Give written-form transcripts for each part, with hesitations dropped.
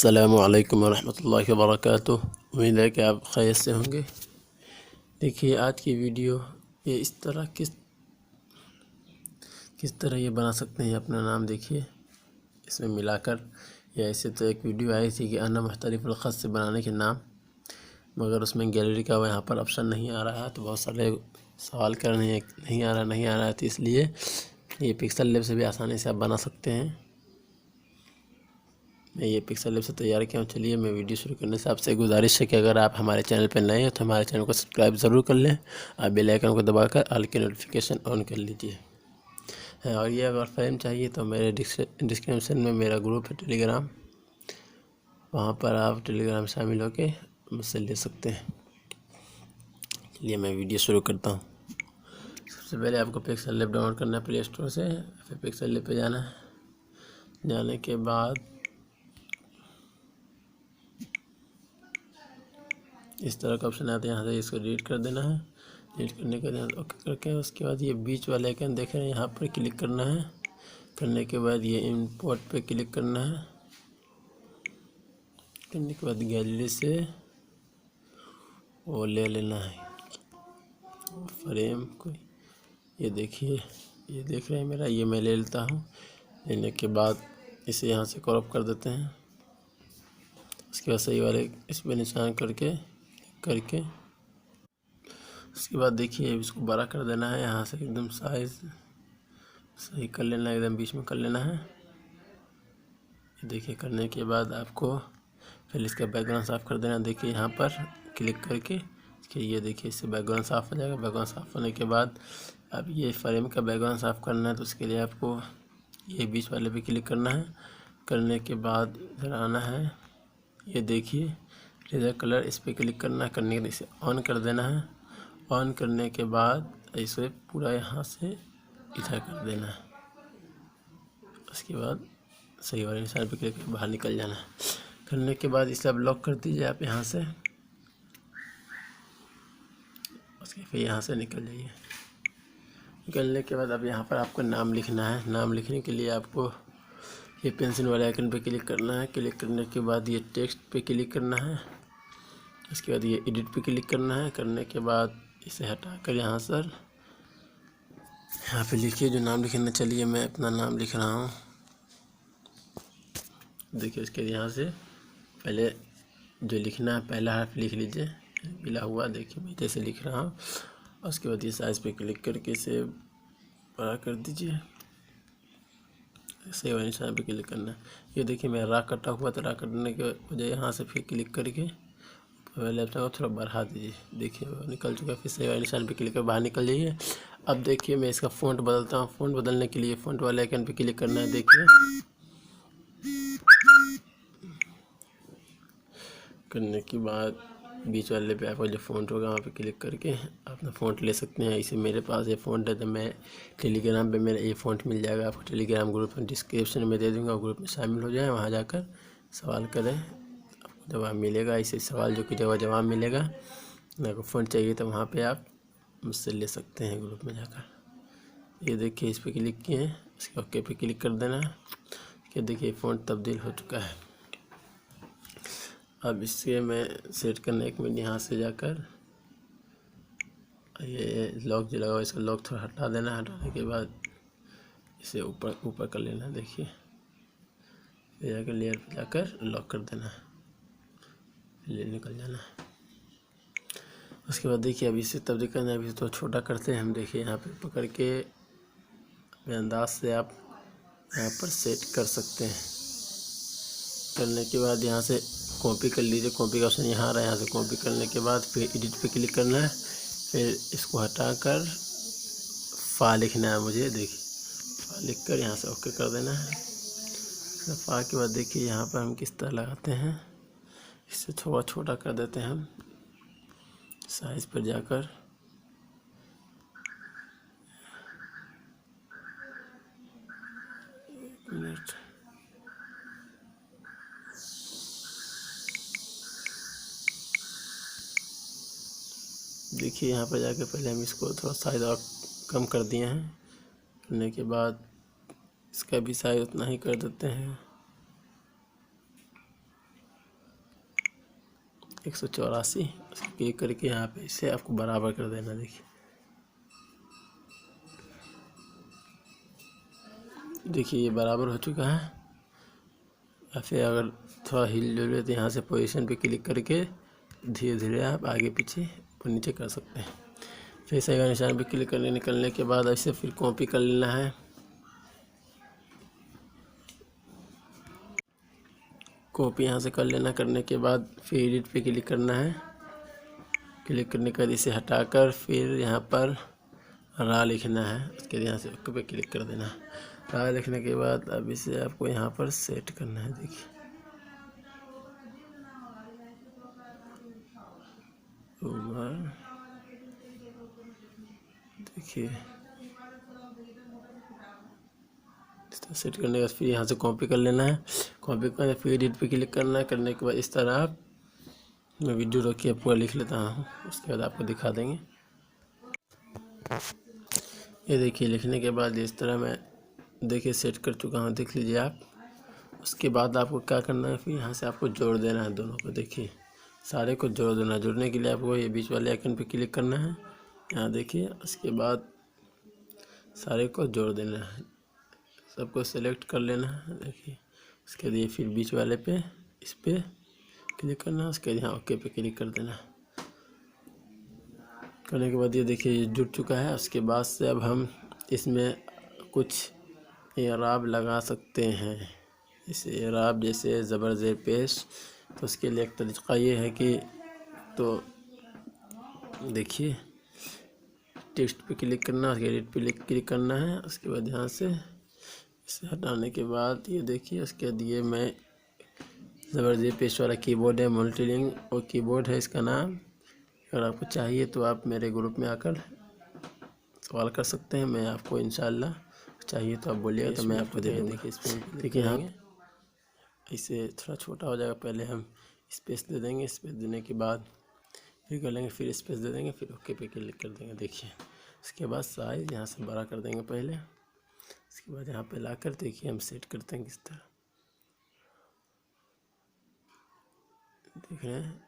अस्सलामु अलैकुम वरहमतुल्लाहि वबरकातुह। उम्मीद है कि आप खैरियत से होंगे। देखिए आज की वीडियो ये इस तरह किस तरह ये बना सकते हैं अपना नाम। देखिए इसमें मिलाकर, या ऐसे तो एक वीडियो आई थी कि अना मुख्तलिफुल ख़त से बनाने के नाम, मगर उसमें गैलरी का यहाँ पर ऑप्शन नहीं आ रहा है। तो बहुत सारे सवाल कर रहे हैं नहीं आ रहा है, तो इसलिए ये पिक्सल लैब से भी आसानी से आप बना सकते हैं। मैं ये पिक्सल लैब से तैयार किया हूँ। चलिए मैं वीडियो शुरू करने से आपसे गुजारिश है कि अगर आप हमारे चैनल पर नए हैं तो हमारे चैनल को सब्सक्राइब ज़रूर कर लें और बेल आइकन को दबाकर ऑल की नोटिफिकेशन ऑन कर लीजिए। और ये अगर फ्रेम चाहिए तो मेरे डिस्क्रिप्शन में मेरा ग्रुप है टेलीग्राम, वहाँ पर आप टेलीग्राम शामिल होकर मुझसे ले सकते हैं। चलिए मैं वीडियो शुरू करता हूँ। सबसे पहले आपको पिक्सल लैब डाउनलोड करना है प्ले स्टोर से, फिर पिक्सल लैब पे जाना है। जाने के बाद इस तरह का ऑप्शन आता है, यहाँ से इसको डिलीट कर देना है। डिलीट करने के बाद ओके करके उसके बाद ये बीच वाले आइकन देख रहे हैं, यहाँ पर क्लिक करना है। करने के बाद ये इंपोर्ट पे क्लिक करना है। करने के बाद गैलरी से वो ले लेना है फ्रेम को। ये देखिए, ये देख रहे हैं मेरा, ये मैं ले लेता हूँ। लेने के बाद इसे यहाँ से क्रॉप कर देते हैं। उसके बाद सही वाले इस पर निशान करके उसके बाद देखिए इसको बड़ा कर देना है। यहाँ से एकदम साइज सही कर लेना है, एकदम बीच में कर लेना है। देखिए करने के बाद आपको फिर इसका बैकग्राउंड साफ़ कर देना। देखिए यहाँ पर क्लिक करके ये देखिए इससे बैकग्राउंड साफ़ हो जाएगा। बैकग्राउंड साफ़ होने के बाद अब ये फ्रेम का बैकग्राउंड साफ़ करना है, तो उसके लिए आपको ये बीच वाले पे क्लिक करना है। करने के बाद इधर आना है, ये देखिए लेज़र कलर, इस पर क्लिक करना है। करने के इसे ऑन कर देना है। ऑन करने के बाद इसे पूरा यहाँ से इधर कर देना है। उसके बाद सही वाले निशान पे क्लिक करके बाहर निकल जाना है। करने के बाद इसे अब लॉक कर दीजिए आप यहाँ से। उसके फिर यहाँ से निकल जाइए। निकलने के बाद अब यहाँ पर आपको नाम लिखना है। नाम लिखने के लिए आपको ये पेंसिल वाले आइकन पे क्लिक करना है। क्लिक करने के बाद ये टेक्स्ट पे क्लिक करना है। उसके बाद ये एडिट पे क्लिक करना है। करने के बाद इसे हटाकर यहाँ पे लिखिए जो नाम लिखना। चलिए मैं अपना नाम लिख रहा हूँ। देखिए उसके यहाँ से पहले जो लिखना है पहला हर्फ लिख लीजिए, मिला हुआ। देखिए मैं जैसे लिख रहा हूँ। उसके बाद ये साइज़ पे क्लिक करके इसे बड़ा कर दीजिए। सही वाले निशान पे क्लिक करना है। ये देखिए मेरा रा कटा हुआ, तो रा कटने के वजह यहाँ से फिर क्लिक करके पहले अपना थोड़ा बढ़ा दीजिए। देखिए वो निकल चुका है। फिर सही वाले निशान पे क्लिक कर बाहर निकल जाइए। अब देखिए मैं इसका फ़ॉन्ट बदलता हूँ। फ़ॉन्ट बदलने के लिए फ़ॉन्ट वाले आइकन पे क्लिक करना है। देखिए करने के बाद बीच वाले पे आपका जो फ़ॉन्ट होगा वहाँ पे क्लिक करके अपना फ़ॉन्ट ले सकते हैं। इसे मेरे पास ये फ़ॉन्ट है, तो मैं टेलीग्राम पे मेरा ये फ़ॉन्ट मिल जाएगा आपको। टेलीग्राम ग्रुप में डिस्क्रिप्शन में दे दूँगा, ग्रुप में शामिल हो जाए, वहाँ जाकर सवाल करें, आपको जवाब मिलेगा। इसे सवाल जो कीजिएगा जवाब मिलेगा। आपको फ़ॉन्ट चाहिए तो वहाँ पर आप मुझसे ले सकते हैं ग्रुप में जाकर। ये देखिए इस पर क्लिक किए हैं, इसके ओके पे क्लिक कर देना है। कि देखिए फ़ॉन्ट तब्दील हो चुका है। अब इससे मैं सेट करने एक मिनट यहाँ से जाकर ये लॉक जो लगा हुआ इसका लॉक थोड़ा हटा देना। हटाने के बाद इसे ऊपर कर लेना। देखिए फिर जाकर लेयर पे जाकर लॉक कर देना, ले निकल जाना। उसके बाद देखिए अब इसे तब्दील करना है। अभी तो छोटा करते हैं हम। देखिए यहाँ पे पकड़ के अपने अंदाज से आप यहाँ पर सेट कर सकते हैं। करने के बाद यहाँ से कॉपी कर लीजिए। कॉपी का ऑप्शन यहाँ आ रहा है। यहाँ से कॉपी करने के बाद फिर एडिट पे क्लिक करना है। फिर इसको हटाकर फ़ा लिखना है मुझे। देखिए फ़ा लिख कर यहाँ से ओके कर देना है। फ़ा के बाद देखिए यहाँ पर हम किस तरह लगाते हैं। इसे थोड़ा छोटा कर देते हैं हम, साइज़ पर जाकर। एक मिनट, देखिए यहाँ पर जाके पहले हम इसको थोड़ा साइज़ और कम कर दिए हैं। करने के बाद इसका भी साइज़ उतना ही कर देते हैं। 184 क्लिक करके यहाँ पे इसे आपको बराबर कर देना। देखिए ये बराबर हो चुका है। या फिर अगर थोड़ा हिल डुल है तो यहाँ से पोजीशन पे क्लिक करके धीरे धीरे आप आगे पीछे ऊपर नीचे कर सकते हैं। फिर सही निशान पे क्लिक करने निकलने के बाद ऐसे फिर कॉपी कर लेना है। कॉपी यहाँ से कर लेना, करने के बाद फिर एडिट पे क्लिक करना है। क्लिक करने के बाद इसे हटाकर फिर यहाँ पर रा लिखना है। उसके बाद यहाँ से ओके पे क्लिक कर देना। रा लिखने के बाद अब इसे आपको यहाँ पर सेट करना है। देखिए सेट करने के बाद फिर यहाँ से कॉपी कर लेना है। कॉपी करके फिर एडिट पे क्लिक करना है। करने के बाद इस तरह आप, मैं वीडियो रोक के पूरा लिख लेता हूँ, उसके बाद आपको दिखा देंगे। ये देखिए लिखने के बाद इस तरह मैं देखिए सेट कर चुका हूँ, देख लीजिए आप। उसके बाद आपको क्या करना है, फिर यहाँ से आपको जोड़ देना है दोनों को। देखिए सारे को जोड़ देना है। जोड़ने के लिए आपको ये बीच वाले आइकन पे क्लिक करना है, यहाँ देखिए। उसके बाद सारे को जोड़ देना है, सबको सेलेक्ट कर लेना है। देखिए उसके बाद ये फिर बीच वाले पे इस पर क्लिक करना है। उसके बाद यहाँ ओके पे क्लिक कर देना। करने के बाद ये देखिए ये जुड़ चुका है। उसके बाद से अब हम इसमें कुछ एराब लगा सकते हैं। इस एराब जैसे ज़बर ज़ेर पेश, तो उसके लिए एक तरीक़ा ये है कि, तो देखिए टेक्स्ट पे क्लिक करना, उसके एडिट पे क्लिक करना है। उसके बाद यहाँ से इसे हटाने के बाद ये देखिए, उसके बाद ये मैं ज़बर ज़ेर पेश वाला कीबोर्ड है, मल्टीलिंक और कीबोर्ड है इसका नाम। अगर आपको चाहिए तो आप मेरे ग्रुप में आकर सवाल कर सकते हैं। मैं आपको इंशाल्लाह चाहिए तो आप बोलिएगा तो मैं आपको दे दूँगा। देखिए हाँ, इसे थोड़ा छोटा हो जाएगा। पहले हम स्पेस दे देंगे, स्पेस देने के बाद फिर कर लेंगे, फिर स्पेस दे देंगे, फिर ओके पे क्लिक कर देंगे। देखिए उसके बाद साइज़ यहाँ से बड़ा कर देंगे पहले। उसके बाद यहाँ पे लाकर देखिए हम सेट करते हैं किस तरह, देख रहे हैं।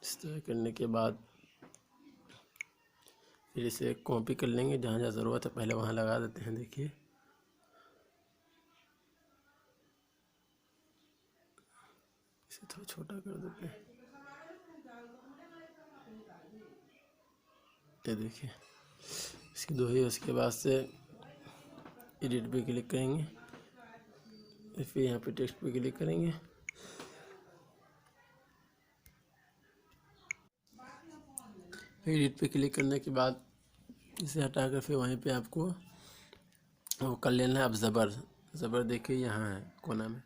इस तरह करने के बाद फिर इसे कॉपी कर लेंगे, जहाँ जहाँ ज़रूरत है पहले वहाँ लगा देते हैं। देखिए इसे थोड़ा छोटा कर देते हैं। ये देखिए इसकी दो ही। उसके बाद से एडिट पे क्लिक करेंगे, फिर यहाँ पे टेक्स्ट पे क्लिक करेंगे। फिर एडिट पे क्लिक करने के बाद इसे हटाकर फिर वहीं पे आपको वो कर लेना है। अब ज़बर देखिए यहाँ है कोना में,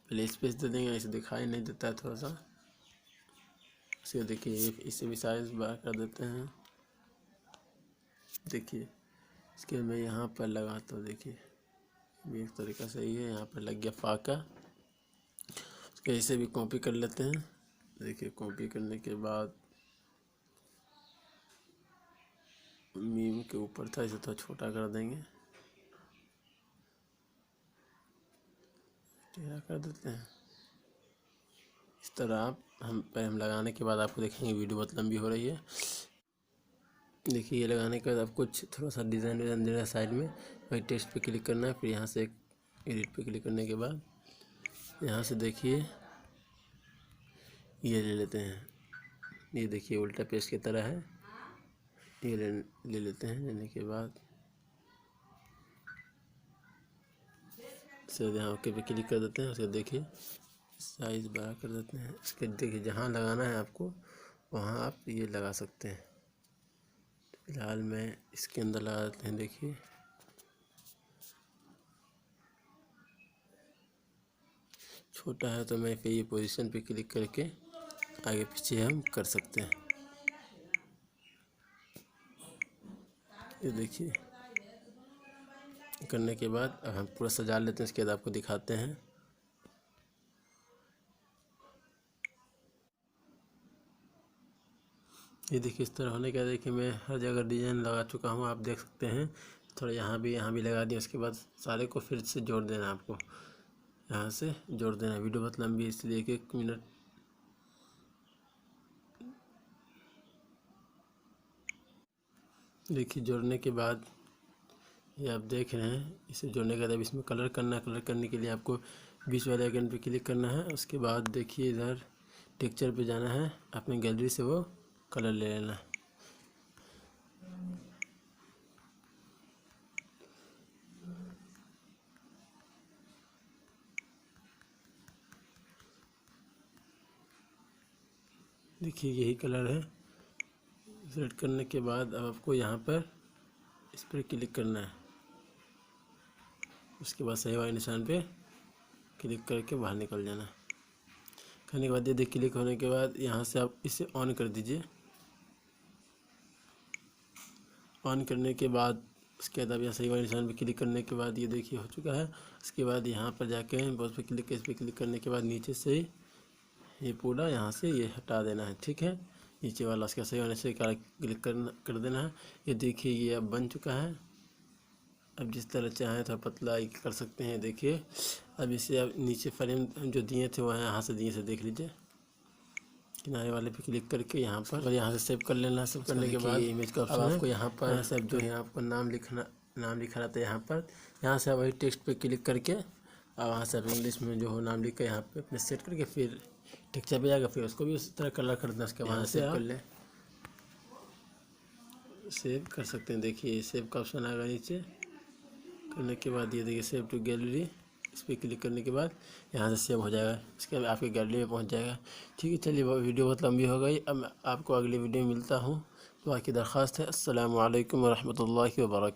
पहले स्पेस दे देंगे, इसे दिखाई नहीं देता है थोड़ा सा। इसे देखिए इसे भी साइज बड़ा कर देते हैं। देखिए इसके मैं यहाँ पर लगाता हूँ। देखिए ये एक तरीका सही है, यहाँ पर लग गया फाका। उसके इसे भी कॉपी कर लेते हैं। देखिए कॉपी करने के बाद मीम के ऊपर था, इसे थोड़ा छोटा कर देंगे, टेढ़ा कर देते हैं इस तरह। आप हम लगाने के बाद आपको देखेंगे वीडियो बहुत लंबी हो रही है। देखिए ये लगाने के बाद आप कुछ थोड़ा सा डिज़ाइन देना है साइड में। वही टेक्स्ट पे क्लिक करना है, फिर यहाँ से एडिट पे क्लिक करने के बाद यहाँ से देखिए ये ले लेते हैं। ये देखिए उल्टा पेज की तरह है, ये ले लेते हैं। लेने के बाद इसे यहाँ ओके पे क्लिक कर देते हैं। उसके देखिए साइज़ बड़ा कर देते हैं। इसके देखिए जहाँ लगाना है आपको वहाँ आप ये लगा सकते हैं। फिलहाल मैं इसके अंदर लगा देते हैं। देखिए छोटा है तो मैं फिर ये पोजीशन पे क्लिक करके आगे पीछे हम कर सकते हैं। ये देखिए करने के बाद अब हम पूरा सजा लेते हैं। इसके बाद आपको दिखाते हैं। ये देखिए इस तरह होने का। देखिए मैं हर जगह डिज़ाइन लगा चुका हूँ, आप देख सकते हैं। थोड़ा यहाँ भी लगा दिया। उसके बाद सारे को फिर से जोड़ देना आपको। यहाँ से जोड़ देना। वीडियो बहुत लंबी है इसलिए 1 मिनट। देखिए जोड़ने के बाद ये आप देख रहे हैं, इसे जोड़ने के बाद अब इसमें कलर करना है। कलर करने के लिए आपको बीच वाले आइकन पे क्लिक करना है। उसके बाद देखिए इधर टेक्सचर पे जाना है, अपनी गैलरी से वो कलर ले लेना है। देखिए यही कलर है। सेलेक्ट करने के बाद अब आपको यहाँ पर इस पर क्लिक करना है। उसके बाद सही वाले निशान पे क्लिक करके बाहर निकल जाना। करने के बाद ये देखिए क्लिक होने के बाद यहाँ से आप इसे ऑन कर दीजिए। ऑन करने के बाद उसके बाद आप यहाँ सही वाले निशान पे क्लिक करने के बाद ये देखिए हो चुका है। उसके बाद यहाँ पर जाके बॉक्स पे क्लिक इस पर क्लिक करने के बाद नीचे से ये पूरा यहाँ से ये हटा देना है। ठीक है, नीचे वाला उसका सही वाले से क्लिक कर देना है। ये देखिए ये अब बन चुका है। अब जिस तरह चाहें तो पतला कर सकते हैं। देखिए अब इसे अब नीचे फ्रेम जो दिए थे वह यहाँ से दिए से देख लीजिए। किनारे वाले पे क्लिक करके यहाँ पर और यहाँ से सेव कर लेना। सेव करने के बाद इमेज का ऑप्शन आपको यहाँ पर सब जो है आपको नाम लिखा रहता है यहाँ से वही टेक्स्ट पे क्लिक करके और वहाँ से इंग्लिश में जो हो नाम लिख कर यहाँ पे अपने सेट करके फिर टेक्सचर पे जाएगा। फिर उसको भी उसी तरह कलर कर देना। उसके वहाँ से कर ले सेव कर सकते हैं। देखिए सेव का ऑप्शन आएगा नीचे। करने के बाद ये देखिए सेव टू गैलरी, इस पर क्लिक करने के बाद यहाँ से सेव हो जाएगा। इसके बाद आपके गैलरी में पहुँच जाएगा। ठीक है, चलिए वीडियो बहुत लंबी हो गई। अब मैं आपको अगली वीडियो में मिलता हूँ। तो आपकी दरख्वास्त है। अस्सलामु अलैकुम वरहमतुल्लाहि वबरकातुहू।